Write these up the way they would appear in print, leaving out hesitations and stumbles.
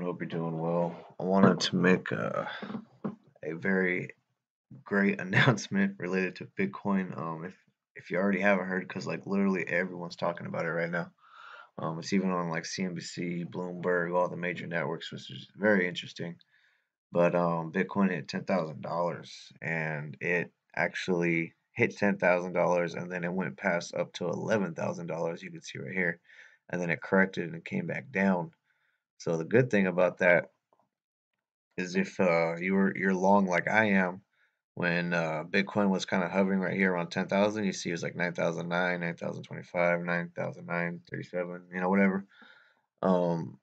doing? Hope you're doing well. I wanted to make a very great announcement related to Bitcoin. If you already haven't heard, because like literally everyone's talking about it right now. It's even on like CNBC, Bloomberg, all the major networks, which is very interesting. But Bitcoin hit $10,000, and it actually hit $10,000, and then it went past up to $11,000. You can see right here, and then it corrected and came back down. So the good thing about that is if you're long like I am, when Bitcoin was kind of hovering right here around 10,000, you see it was like 9,009, 9,025, 9,937, whatever. Um,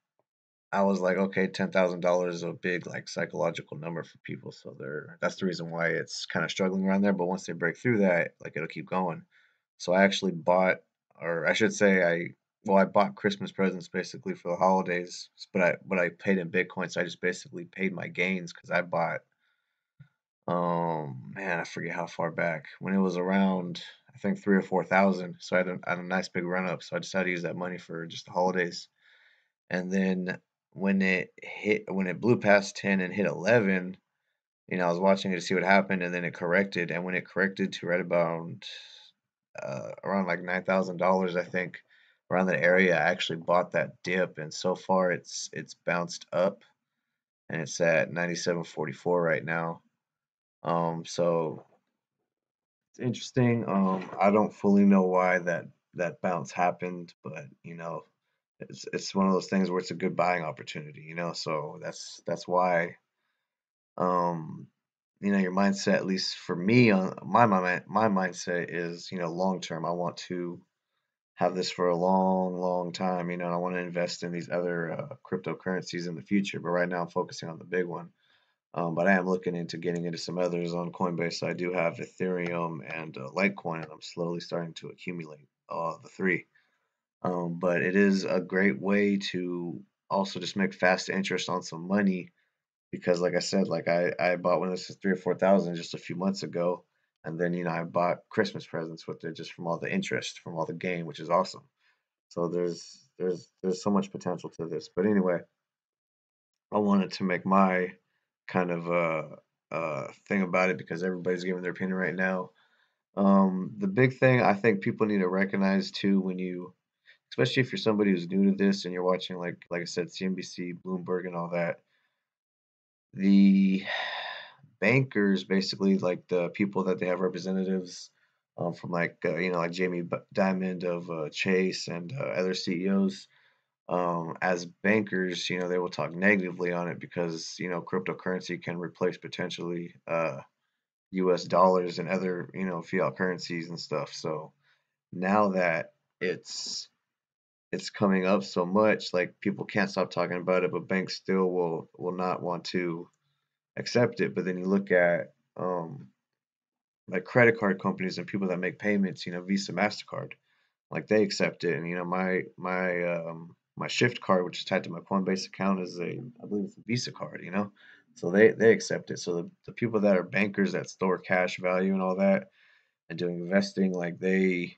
I was like, okay, $10,000 is a big like psychological number for people, so that's the reason why it's kind of struggling around there. But once they break through that, like it'll keep going. So I actually bought, or I should say, I bought Christmas presents basically for the holidays, but I paid in Bitcoin, so I just basically paid my gains because I bought, man, I forget how far back when it was around, I think 3 or 4 thousand. So I had a nice big run up, so I decided to use that money for just the holidays. And then when it blew past 10 and hit 11, I was watching it to see what happened, and then it corrected. And when it corrected to right about around like $9,000, I think, around that area, I actually bought that dip, and so far it's bounced up, and it's at 97.44 right now. So it's interesting. I don't fully know why that bounce happened, but it's one of those things where it's a good buying opportunity. So that's why um your mindset, at least for me, on my mindset is, long term. I want to have this for a long, long time, and I want to invest in these other cryptocurrencies in the future. But right now, I'm focusing on the big one. But I am looking into getting into some others on Coinbase. I do have Ethereum and Litecoin, and I'm slowly starting to accumulate the three. But it is a great way to also just make fast interest on some money because, like I said, like I bought one of this 3 or 4 thousand just a few months ago, and then I bought Christmas presents with it just from all the interest from all the gain, which is awesome. So there's so much potential to this. But anyway, I wanted to make my kind of thing about it because everybody's giving their opinion right now. The big thing I think people need to recognize too, especially if you're somebody who's new to this and you're watching like I said, CNBC, Bloomberg, and all that, the bankers basically, like the people that they have representatives from, like like Jamie Dimon of Chase and other CEOs. As bankers, they will talk negatively on it because cryptocurrency can replace potentially U.S. dollars and other fiat currencies and stuff. So now that it's coming up so much, like people can't stop talking about it, but banks still will not want to accept it. But then you look at like credit card companies and people that make payments, Visa, Mastercard, like they accept it. And my Shift card, which is tied to my Coinbase account, is I believe it's a Visa card. So they accept it. So the people that are bankers that store cash value and all that and doing investing, like they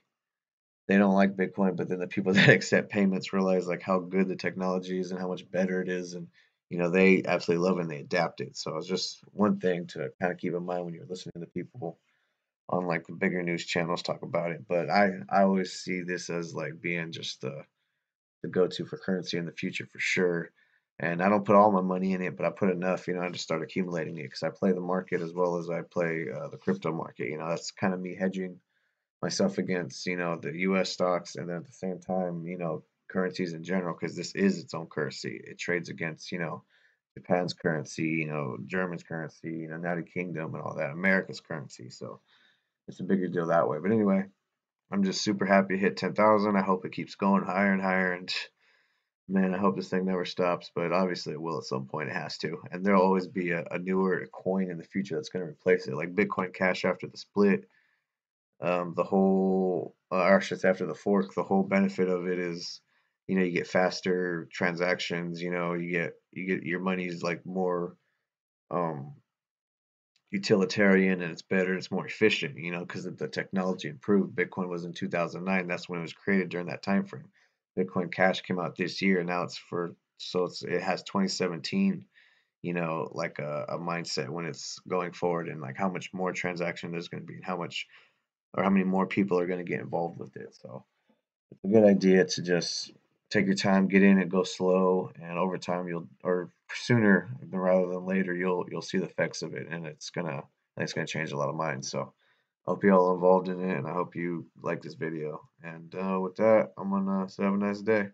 don't like Bitcoin, but then the people that accept payments realize like how good the technology is and how much better it is, and they absolutely love it and they adapt it. So it's just one thing to kind of keep in mind when you're listening to people on like the bigger news channels talk about it. But I always see this as like being just the go-to for currency in the future for sure. And I don't put all my money in it, but I put enough, I just start accumulating it because I play the market as well as I play the crypto market. That's kind of me hedging myself against, the U.S. stocks, and then at the same time, currencies in general, because this is its own currency. It trades against, Japan's currency, German's currency, United Kingdom and all that, America's currency. So it's a bigger deal that way. But anyway, I'm just super happy to hit 10,000. I hope it keeps going higher and higher. And man, I hope this thing never stops. But obviously, it will at some point. It has to. And there'll always be a newer coin in the future that's going to replace it, like Bitcoin Cash after the split. The whole, or I should say after the fork, the whole benefit of it is, you get faster transactions. You get your money's like more um, utilitarian, and it's better, it's more efficient, because the technology improved. Bitcoin was in 2009. That's when it was created during that time frame. Bitcoin Cash came out this year. Now it's for so it has 2017, like a mindset when it's going forward, and like how much more transaction there's going to be, and how much or how many more people are going to get involved with it. So it's a good idea to just take your time, get in and go slow, and over time or sooner rather than later, you'll see the effects of it, and it's gonna change a lot of minds. So I hope you all involved in it, and I hope you like this video. And with that, I'm gonna say have a nice day.